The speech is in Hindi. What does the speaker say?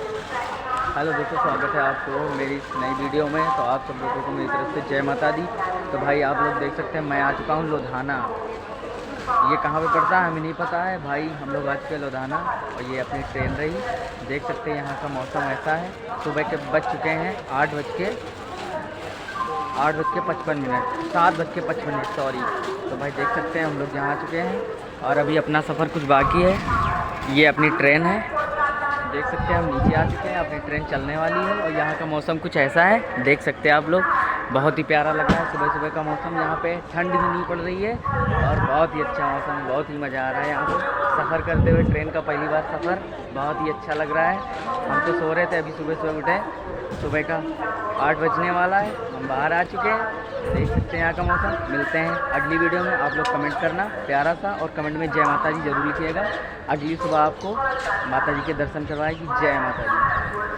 हेलो दोस्तों, स्वागत है आपको मेरी इस नई वीडियो में। तो आप सब लोगों को मेरी तरफ से जय माता दी। तो भाई आप लोग देख सकते हैं मैं आ चुका हूँ लुधियाना। ये कहाँ पे पड़ता है हमें नहीं पता है भाई। हम लोग आ चुके हैं लुधियाना और ये अपनी ट्रेन रही। देख सकते हैं यहाँ का मौसम ऐसा है। सुबह के बज चुके हैं 8:55, 7:55 सॉरी। तो भाई देख सकते हैं हम लोग यहाँ आ चुके हैं और अभी अपना सफ़र कुछ बाकी है। ये अपनी ट्रेन है, देख सकते हैं हम नीचे आ चुके हैं। अपनी ट्रेन चलने वाली है और यहाँ का मौसम कुछ ऐसा है, देख सकते हैं आप लोग। बहुत ही प्यारा लग रहा है सुबह सुबह का मौसम। यहाँ पे ठंड भी नहीं पड़ रही है और बहुत ही अच्छा मौसम है। बहुत ही मज़ा आ रहा है यहाँ पे सफ़र करते हुए। ट्रेन का पहली बार सफ़र बहुत ही अच्छा लग रहा है। हम तो सो रहे थे, अभी सुबह सुबह उठे। सुबह का 8 बजने वाला है, हम बाहर आ चुके हैं। देख सकते हैं यहाँ का मौसम। मिलते हैं अगली वीडियो में। आप लोग कमेंट करना प्यारा सा और कमेंट में जय माता दी ज़रूर लिखिएगा। अगली सुबह आपको माता जी के दर्शन करवाएगी। जय माता दी।